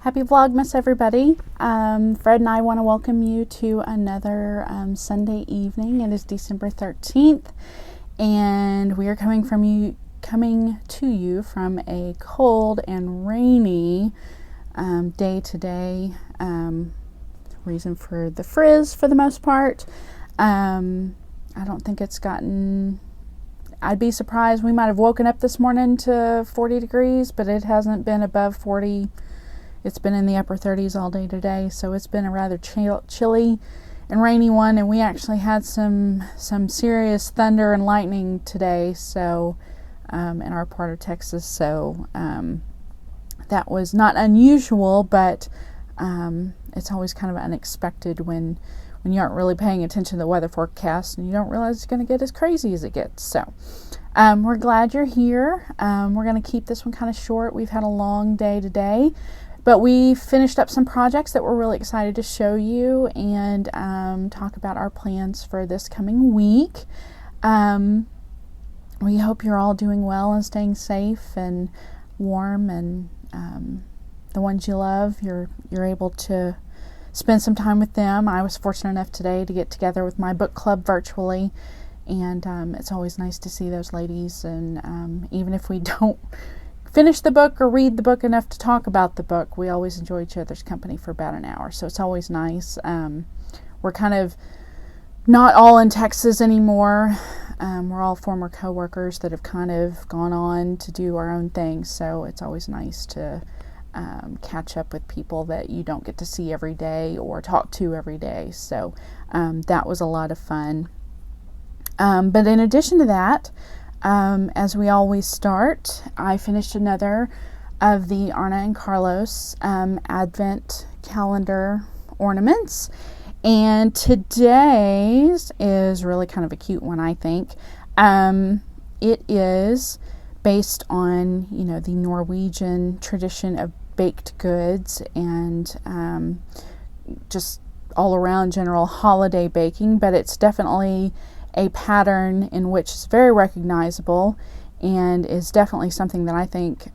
Happy Vlogmas, everybody. Fred and I want to welcome you to another Sunday evening. It is December 13th, and we are coming to you from a cold and rainy day today. Reason for the frizz for the most part. I don't think it's gotten... I'd be surprised. We might have woken up this morning to 40 degrees, but it hasn't been above 40. It's been in the upper 30s all day today, so it's been a rather chilly and rainy one, and we actually had some serious thunder and lightning today, so in our part of Texas, so that was not unusual, but it's always kind of unexpected when you aren't really paying attention to the weather forecast and you don't realize it's going to get as crazy as it gets. So we're glad you're here. We're going to keep this one kind of short. We've had a long day today. But we finished up some projects that we're really excited to show you and talk about our plans for this coming week. We hope you're all doing well and staying safe and warm, and the ones you love, you're able to spend some time with them. I was fortunate enough today to get together with my book club virtually, and it's always nice to see those ladies, and even if we don't finish the book or read the book enough to talk about the book, we always enjoy each other's company for about an hour, so it's always nice. We're kind of not all in Texas anymore. We're all former co-workers that have kind of gone on to do our own things, so it's always nice to catch up with people that you don't get to see every day or talk to every day, so that was a lot of fun. But in addition to that, as we always start, I finished another of the Arne and Carlos Advent calendar ornaments, and today's is really kind of a cute one, I think. It is based on, the Norwegian tradition of baked goods and just all around general holiday baking, but it's definitely a pattern in which is very recognizable and is definitely something that I think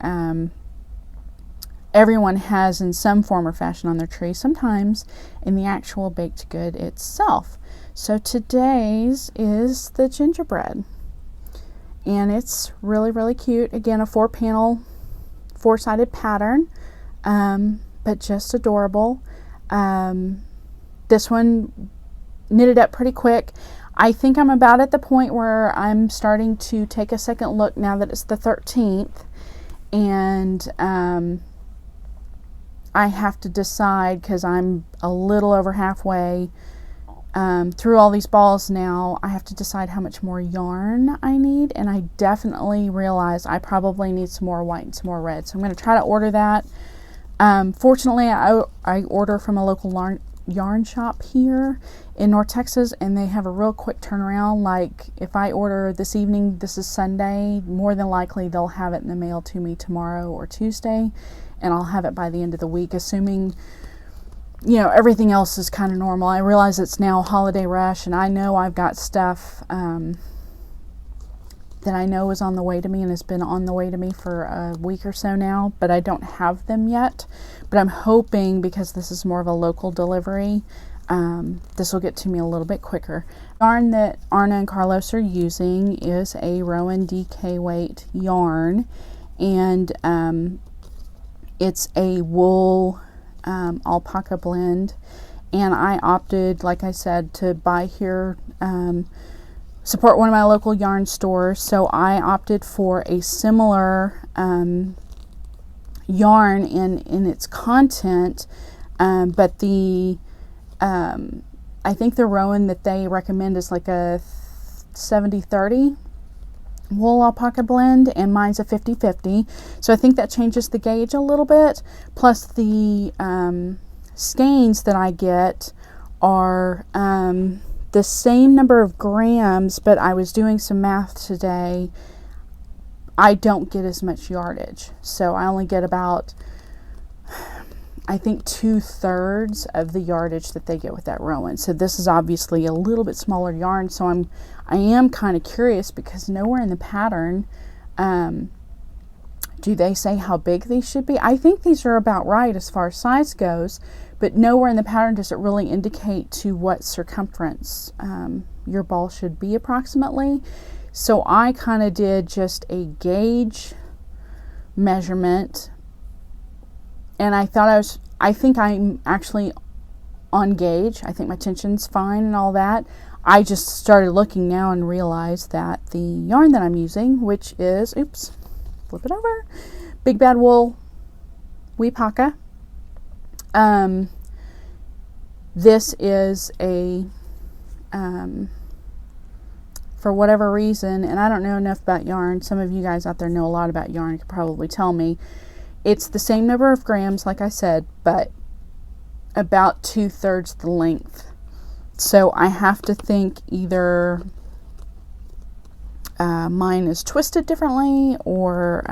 everyone has in some form or fashion on their tree, sometimes in the actual baked good itself. So today's is the gingerbread, and it's really, really cute. Again, a 4-panel, 4-sided pattern, but just adorable. This one knitted up pretty quick. I think I'm about at the point where I'm starting to take a second look now that it's the 13th, and I have to decide, because I'm a little over halfway through all these balls now. I have to decide how much more yarn I need, and I definitely realize I probably need some more white and some more red, so I'm going to try to order that. Fortunately, I order from a local yarn shop here in North Texas, and they have a real quick turnaround. Like, if I order this evening, this is Sunday, more than likely they'll have it in the mail to me tomorrow or Tuesday, and I'll have it by the end of the week, assuming everything else is kind of normal. I realize it's now holiday rush, and I know I've got stuff that I know is on the way to me and has been on the way to me for a week or so now, but I don't have them yet. But I'm hoping, because this is more of a local delivery, this will get to me a little bit quicker. The yarn that Arne and Carlos are using is a Rowan DK weight yarn, and it's a wool alpaca blend, and I opted, like I said, to buy here, support one of my local yarn stores, so I opted for a similar yarn in its content, but the I think the Rowan that they recommend is like a 70-30 wool alpaca blend, and mine's a 50-50, so I think that changes the gauge a little bit. Plus the skeins that I get are the same number of grams, but I was doing some math today. I don't get as much yardage, so I only get about, I think, 2/3 of the yardage that they get with that Rowan. So this is obviously a little bit smaller yarn, so I am kind of curious, because nowhere in the pattern Do they say how big these should be? I think these are about right as far as size goes, but nowhere in the pattern does it really indicate to what circumference your ball should be approximately. So I kind of did just a gauge measurement, and I think I'm actually on gauge. I think my tension's fine and all that. I just started looking now and realized that the yarn that I'm using, which is, oops, flip it over, Big Bad Wool Wipaka. This is a, for whatever reason, and I don't know enough about yarn. Some of you guys out there know a lot about yarn. You could probably tell me. It's the same number of grams, like I said, but about 2/3 the length. So I have to think either mine is twisted differently, or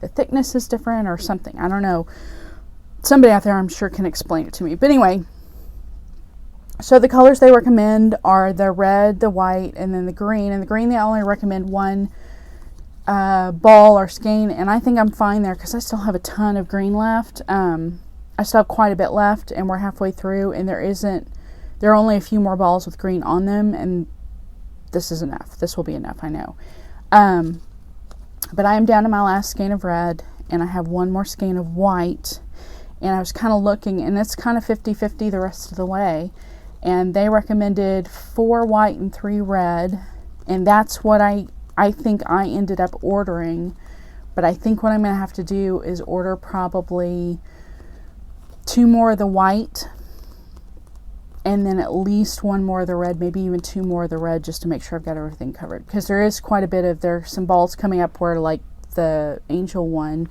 the thickness is different, or something. I don't know. Somebody out there, I'm sure, can explain it to me. But anyway, so the colors they recommend are the red, the white, and then the green. And the green, they only recommend one ball or skein, and I think I'm fine there because I still have a ton of green left. I still have quite a bit left, and we're halfway through, and there are only a few more balls with green on them, and this is enough. This will be enough, I know. But I am down to my last skein of red, and I have one more skein of white, and I was kind of looking, and it's kind of 50-50 the rest of the way, and they recommended 4 white and 3 red, and that's what I think I ended up ordering. But I think what I'm going to have to do is order probably 2 more of the white, and then at least 1 more of the red, maybe even 2 more of the red, just to make sure I've got everything covered. Because there is quite a bit of, there's some balls coming up where, like the angel one,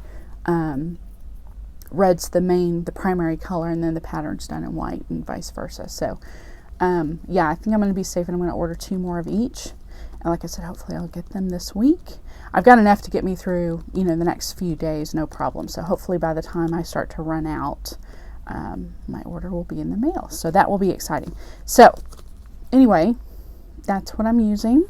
red's the primary color, and then the pattern's done in white, and vice versa. So yeah, I think I'm going to be safe, and I'm going to order 2 more of each. And like I said, hopefully I'll get them this week. I've got enough to get me through, the next few days, no problem. So hopefully by the time I start to run out, my order will be in the mail. So that will be exciting. So anyway, that's what I'm using.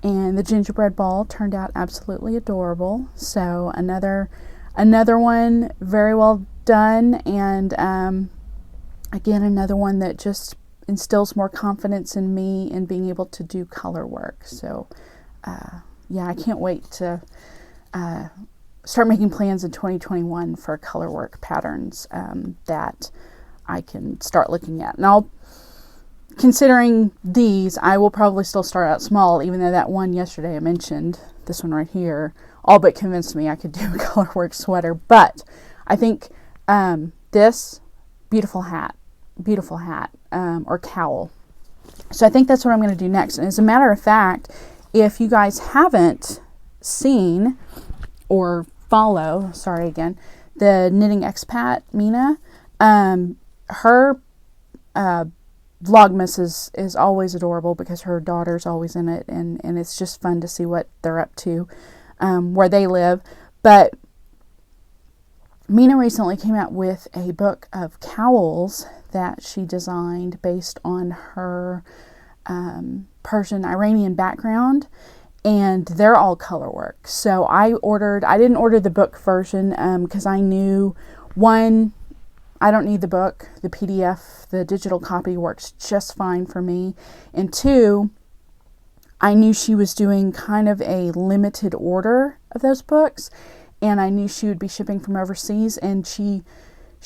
And the gingerbread ball turned out absolutely adorable. So another one very well done. And again, another one that just instills more confidence in me in being able to do color work. So yeah, I can't wait to start making plans in 2021 for color work patterns that I can start looking at. Now, considering these, I will probably still start out small, even though that one yesterday I mentioned, this one right here, all but convinced me I could do a color work sweater. But I think this, beautiful hat, or cowl. So I think that's what I'm going to do next. And as a matter of fact, if you guys haven't seen or follow, the knitting expat, Mina, her Vlogmas is always adorable because her daughter's always in it, and it's just fun to see what they're up to where they live. But Mina recently came out with a book of cowls that she designed based on her Persian Iranian background, and they're all color work. So I didn't order the book version because I knew, one, I don't need the book. The PDF, the digital copy, works just fine for me. And two, I knew she was doing kind of a limited order of those books, and I knew she would be shipping from overseas, and she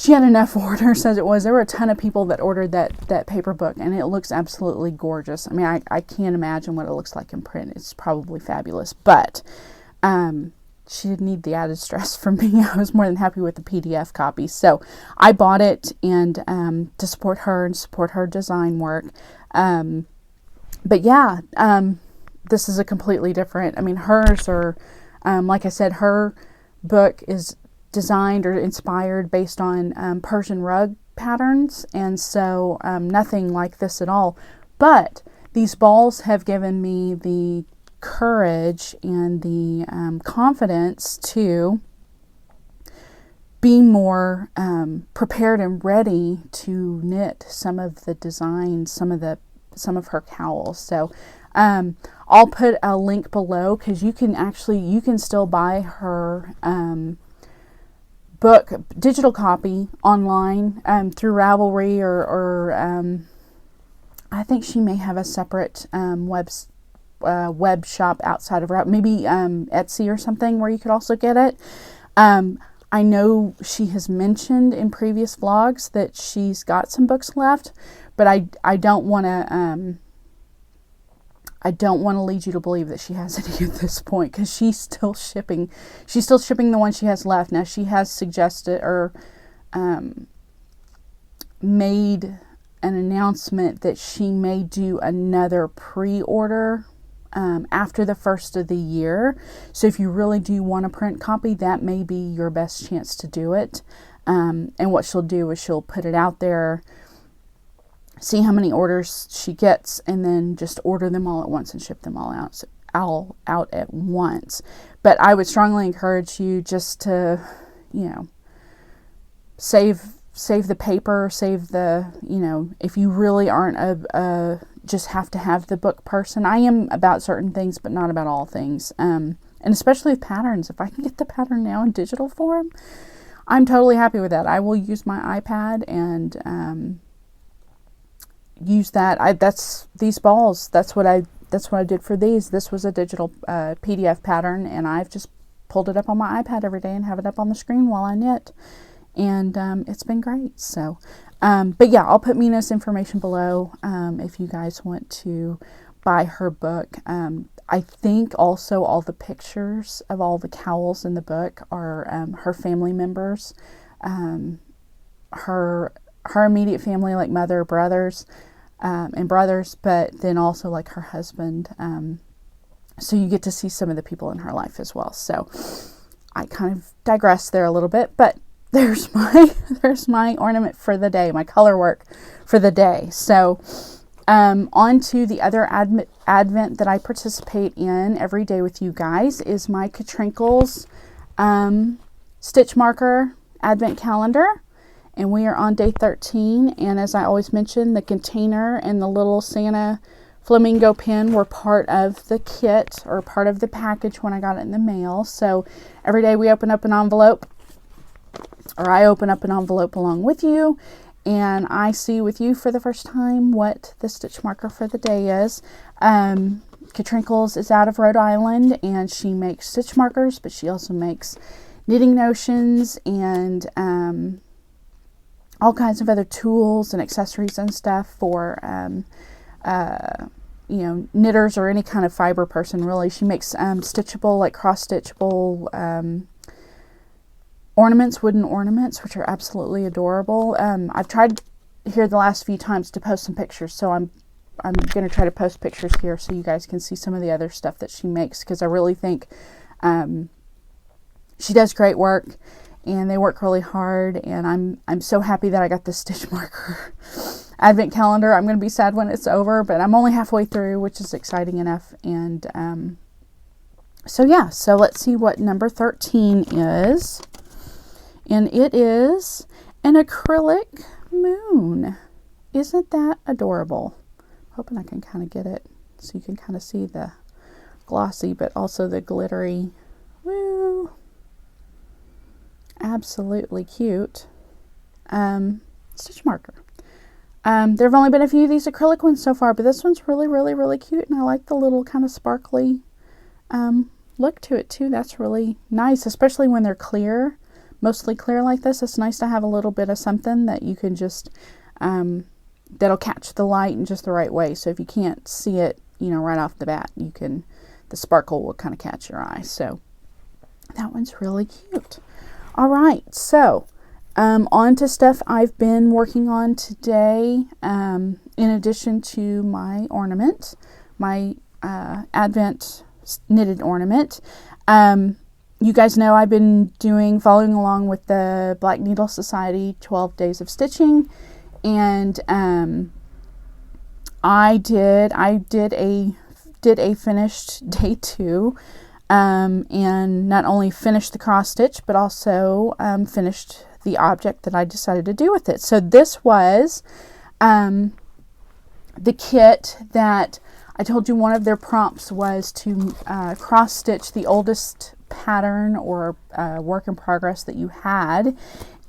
had enough orders as it was. There were a ton of people that ordered that paper book, and it looks absolutely gorgeous. I mean, I can't imagine what it looks like in print. It's probably fabulous, but she didn't need the added stress from me. I was more than happy with the PDF copy. So I bought it and to support her and support her design work. But yeah, this is a completely different, I mean, hers are, like I said, her book is designed or inspired based on Persian rug patterns, and so nothing like this at all. But these balls have given me the courage and the confidence to be more prepared and ready to knit some of the designs, some of her cowls. So I'll put a link below, because you can still buy her book digital copy online through Ravelry, or I think she may have a separate web shop outside of maybe Etsy or something, where you could also get it. I know she has mentioned in previous vlogs that she's got some books left, but I don't want to lead you to believe that she has any at this point, because she's still shipping the one she has left. Now, she has suggested or made an announcement that she may do another pre-order after the first of the year. So if you really do want a print copy, that may be your best chance to do it. And what she'll do is she'll put it out there, see how many orders she gets, and then just order them all at once and ship them all out at once. But I would strongly encourage you just to, save the paper, save the, if you really aren't just have to have the book person. I am about certain things, but not about all things. And especially with patterns, if I can get the pattern now in digital form, I'm totally happy with that. I will use my iPad and use that. That's these balls. That's what I did for these. This was a digital PDF pattern, and I've just pulled it up on my iPad every day and have it up on the screen while I knit. And it's been great. So, but yeah, I'll put Mina's information below if you guys want to buy her book. I think also all the pictures of all the Cowls in the book are her family members, her immediate family, like mother, brothers, and brothers, but then also like her husband. So you get to see some of the people in her life as well. So I kind of digressed there a little bit, but there's my ornament for the day, my color work for the day. So on to the other advent that I participate in every day with you guys is my Cowls stitch marker advent calendar. And we are on day 13. And as I always mention, the container and the little Santa flamingo pin were part of the kit, or part of the package when I got it in the mail. So every day we open up an envelope, or I open up an envelope along with you, and I see with you for the first time what the stitch marker for the day is. Cowls is out of Rhode Island, and she makes stitch markers, but she also makes knitting notions and all kinds of other tools and accessories and stuff for knitters or any kind of fiber person, really. She makes stitchable, like cross-stitchable ornaments, wooden ornaments, which are absolutely adorable. I've tried here the last few times to post some pictures, so I'm going to try to post pictures here so you guys can see some of the other stuff that she makes, because I really think she does great work, and they work really hard, and I'm so happy that I got this stitch marker advent calendar. I'm going to be sad when it's over, but I'm only halfway through, which is exciting enough. And so yeah, so let's see what number 13 is. And it is an acrylic moon. Isn't that adorable? Hoping I can kind of get it so you can kind of see the glossy, but also the glittery. Woo! Absolutely cute stitch marker. There have only been a few of these acrylic ones so far, but this one's really, really, really cute, and I like the little kind of sparkly look to it too. That's really nice, especially when they're clear, mostly clear like this. It's nice to have a little bit of something that you can just that'll catch the light in just the right way. So if you can't see it, right off the bat, the sparkle will kind of catch your eye. So that one's really cute. All right, so on to stuff I've been working on today. In addition to my ornament, my Advent knitted ornament. You guys know I've been following along with the Black Needle Society 12 Days of Stitching, and I did a finished day 2. And not only finished the cross stitch, but also finished the object that I decided to do with it. So this was the kit that I told you one of their prompts was to cross stitch the oldest pattern or work in progress that you had.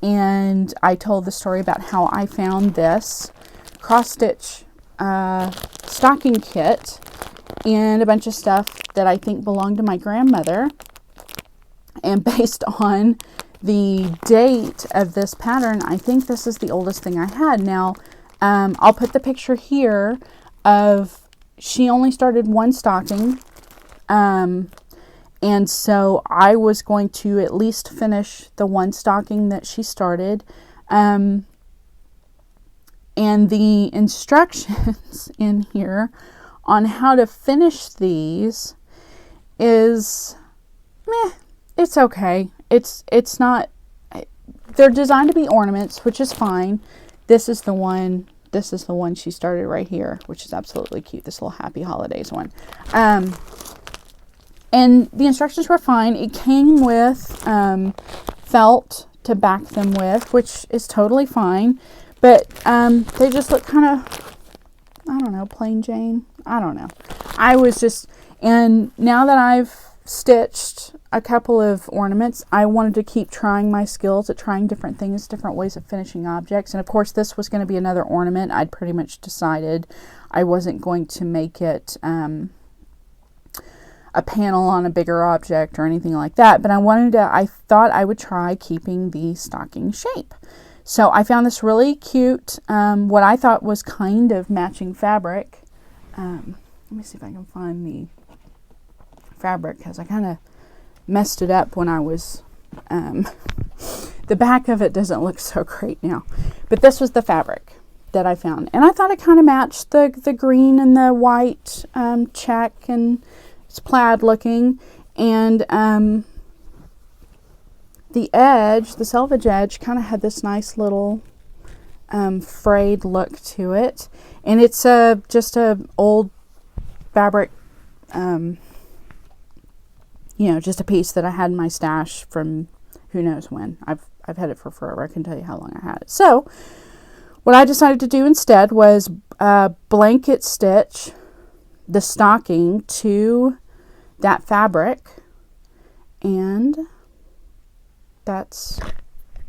And I told the story about how I found this cross stitch stocking kit and a bunch of stuff that I think belonged to my grandmother. And based on the date of this pattern, I think this is the oldest thing I had. Now, I'll put the picture here of, she only started one stocking. And so I was going to at least finish the one stocking that she started. And the instructions in here on how to finish these is, it's okay. It's not, they're designed to be ornaments, which is fine. This is the one she started right here, which is absolutely cute. This little Happy Holidays one. And the instructions were fine. It came with felt to back them with, which is totally fine. But they just look kind of, I don't know, plain Jane. I don't know. I was just, and now that I've stitched a couple of ornaments, I wanted to keep trying my skills at trying different things, different ways of finishing objects. And of course, this was going to be another ornament. I'd pretty much decided I wasn't going to make it a panel on a bigger object or anything like that, but I thought I would try keeping the stocking shape. So I found this really cute, what I thought was kind of matching fabric. Let me see if I can find the fabric, because I kind of messed it up when I was, the back of it doesn't look so great now, but this was the fabric that I found. And I thought it kind of matched the green and the white check, and it's plaid looking, and the edge, the selvage edge, kind of had this nice little frayed look to it. And it's just a old fabric, just a piece that I had in my stash from who knows when. I've had it for forever. I can tell you how long I had it. So what I decided to do instead was blanket stitch the stocking to that fabric, and that's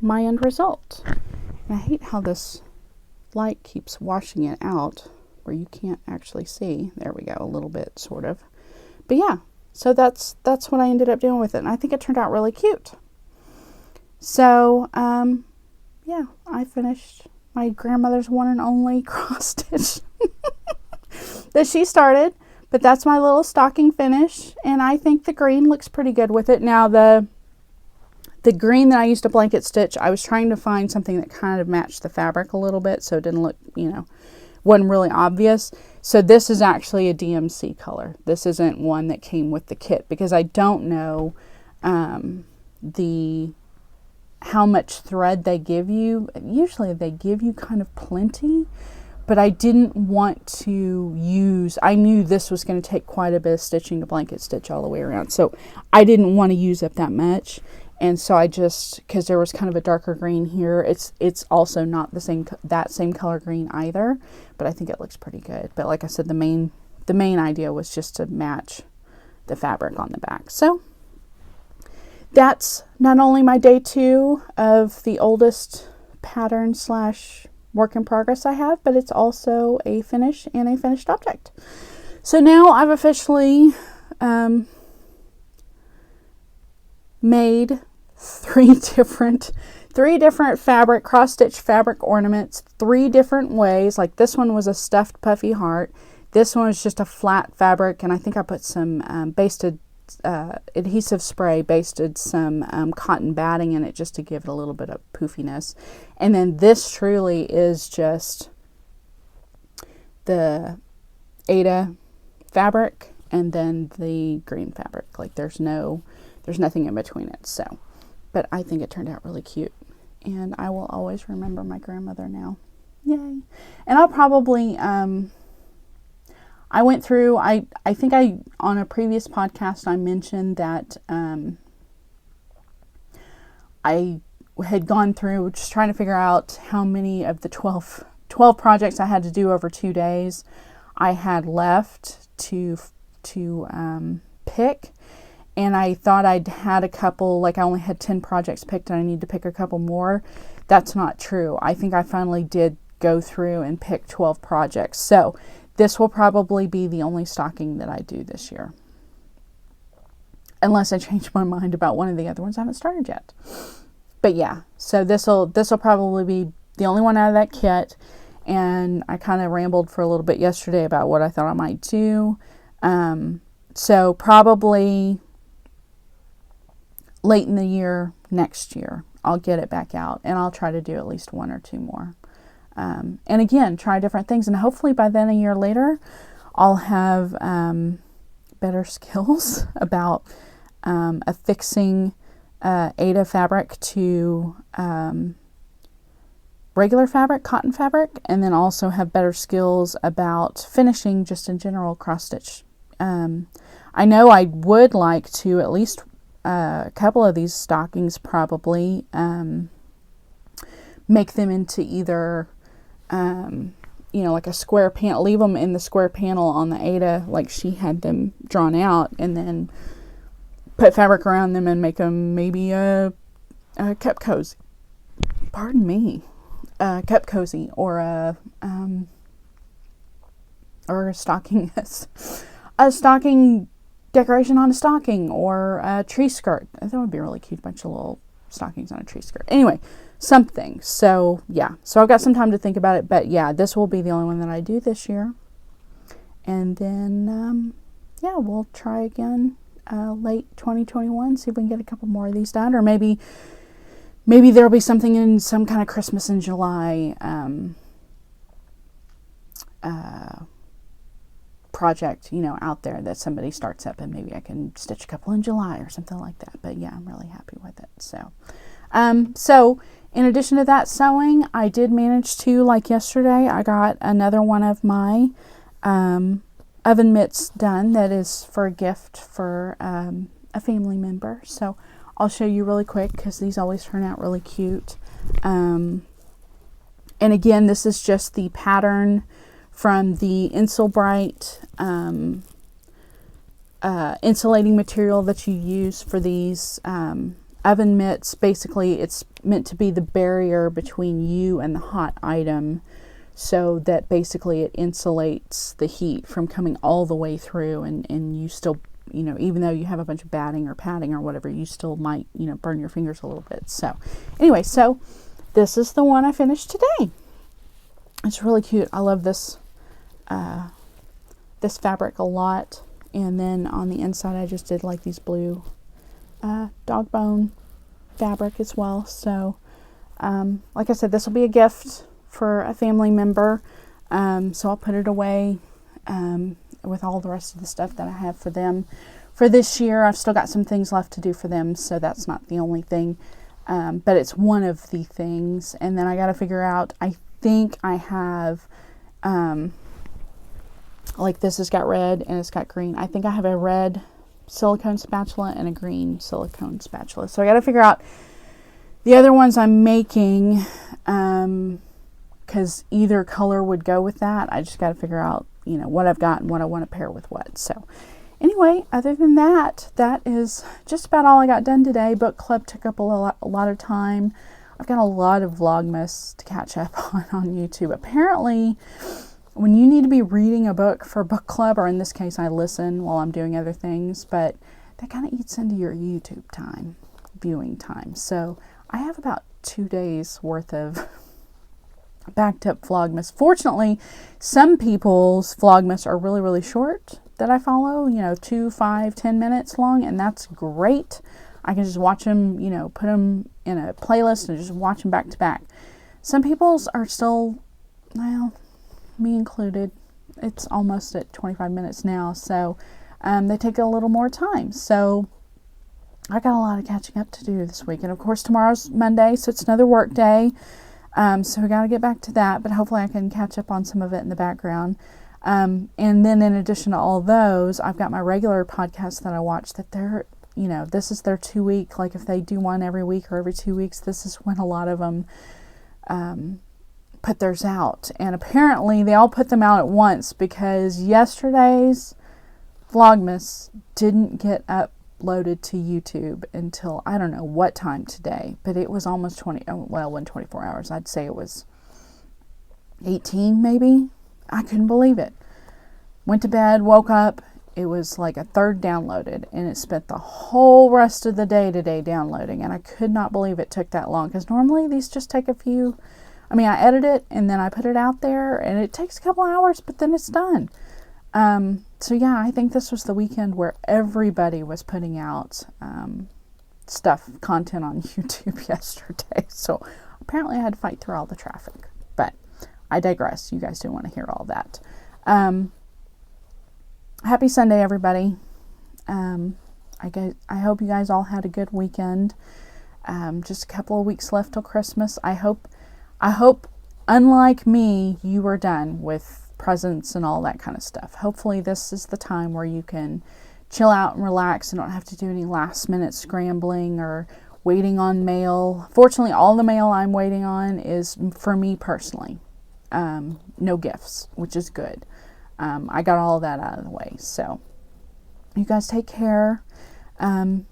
my end result. And I hate how this light keeps washing it out where you can't actually see. There we go, a little bit, sort of. But yeah, so that's what I ended up doing with it, and I think it turned out really cute. So yeah, I finished my grandmother's one and only cross stitch that she started. But that's my little stocking finish, and I think the green looks pretty good with it. Now the green that I used to blanket stitch, I was trying to find something that kind of matched the fabric a little bit, so it didn't look, wasn't really obvious. So this is actually a DMC color. This isn't one that came with the kit, because I don't know how much thread they give you. Usually they give you kind of plenty. But I didn't want to use, I knew this was going to take quite a bit of stitching to blanket stitch all the way around. So I didn't want to use up that much. And so I just, because there was kind of a darker green here, it's also not that same color green either. But I think it looks pretty good. But like I said, the main idea was just to match the fabric on the back. So that's not only my day 2 of the oldest pattern / work in progress I have, but it's also a finish and a finished object. So now I've officially made three different fabric cross-stitch fabric ornaments 3 different ways. Like this one was a stuffed puffy heart. This one was just a flat fabric, and I think I put some basted adhesive spray, basted some cotton batting in it just to give it a little bit of poofiness. And then this truly is just the Ada fabric and then the green fabric. Like there's nothing in between it. So, but I think it turned out really cute, and I will always remember my grandmother now. Yay. And I'll probably I went through, I think on a previous podcast, I mentioned that I had gone through just trying to figure out how many of the 12 projects I had to do over 2 days. I had left to pick, and I thought I'd had a couple, like I only had 10 projects picked and I need to pick a couple more. That's not true. I think I finally did go through and pick 12 projects. So this will probably be the only stocking that I do this year, unless I change my mind about one of the other ones I haven't started yet. But yeah, so this will probably be the only one out of that kit. And I kind of rambled for a little bit yesterday about what I thought I might do. So probably late in the year, next year, I'll get it back out, and I'll try to do at least one or two more. And again, try different things, and hopefully by then, a year later, I'll have better skills about affixing Aida fabric to regular fabric, cotton fabric, and then also have better skills about finishing just in general cross stitch. I know I would like to at least a couple of these stockings probably make them into either like a square panel, leave them in the square panel on the Aida like she had them drawn out, and then put fabric around them and make them maybe a cup cozy. Pardon me. Cup cozy, or a stocking, a stocking decoration on a stocking, or a tree skirt. That would be really cute, bunch of little stockings on a tree skirt. Anyway, something. So yeah, so I've got some time to think about it, but yeah, this will be the only one that I do this year. And then we'll try again late 2021, see if we can get a couple more of these done, or maybe there'll be something in some kind of Christmas in July project, out there that somebody starts up, and maybe I can stitch a couple in July or something like that. But yeah, I'm really happy with it. So in addition to that sewing, I did manage to, like yesterday, I got another one of my oven mitts done that is for a gift for a family member. So I'll show you really quick because these always turn out really cute. And again, this is just the pattern from the Insulbright insulating material that you use for these oven mitts. Basically, it's meant to be the barrier between you and the hot item, so that basically it insulates the heat from coming all the way through, and you still, even though you have a bunch of batting or padding or whatever, you still might, burn your fingers a little bit. So anyway, so this is the one I finished today. It's really cute. I love this this fabric a lot. And then on the inside, I just did like these blue dog bone fabric as well. So like I said, this will be a gift for a family member. So I'll put it away with all the rest of the stuff that I have for them for this year. I've still got some things left to do for them, so that's not the only thing, but it's one of the things. And then I got to figure out, I think I have like this has got red and it's got green. I think I have a red silicone spatula and a green silicone spatula, so I got to figure out the other ones I'm making, because either color would go with that. I just got to figure out, what I've got and what I want to pair with what. So anyway, other than that, that is just about all I got done today. Book club took up a lot of time. I've got a lot of Vlogmas to catch up on YouTube. Apparently, when you need to be reading a book for book club, or in this case, I listen while I'm doing other things, but that kind of eats into your YouTube time, viewing time. So I have about 2 days worth of backed up Vlogmas. Fortunately, some people's Vlogmas are really, really short that I follow, 2, 5, 10 minutes long, and that's great. I can just watch them, put them in a playlist and just watch them back to back. Some people's are still, well, me included, it's almost at 25 minutes now, so they take a little more time. So I got a lot of catching up to do this week. And of course, tomorrow's Monday, so it's another work day. So we got to get back to that, but hopefully I can catch up on some of it in the background. And then in addition to all those, I've got my regular podcasts that I watch that they're, this is their 2 week, like if they do one every week or every 2 weeks, this is when a lot of them put theirs out. And apparently they all put them out at once because yesterday's Vlogmas didn't get uploaded to YouTube until I don't know what time today, but it was almost 20, well, it wasn't 24 hours. I'd say it was 18 maybe. I couldn't believe it. Went to bed, woke up, it was like a third downloaded, and it spent the whole rest of the day today downloading, and I could not believe it took that long, because normally these just take a few, I mean, I edit it, and then I put it out there, and it takes a couple hours, but then it's done. So yeah, I think this was the weekend where everybody was putting out content on YouTube yesterday, so apparently I had to fight through all the traffic, but I digress. You guys don't want to hear all that. Happy Sunday, everybody. I hope you guys all had a good weekend. Just a couple of weeks left till Christmas. I hope, unlike me, you are done with presents and all that kind of stuff. Hopefully this is the time where you can chill out and relax and don't have to do any last minute scrambling or waiting on mail. Fortunately, all the mail I'm waiting on is for me personally. No gifts, which is good. I got all of that out of the way. So you guys take care, and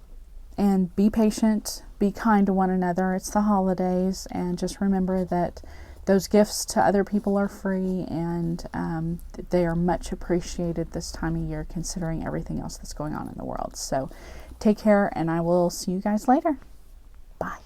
be patient, be kind to one another. It's the holidays, and just remember that those gifts to other people are free, and they are much appreciated this time of year, considering everything else that's going on in the world. So take care, and I will see you guys later. Bye.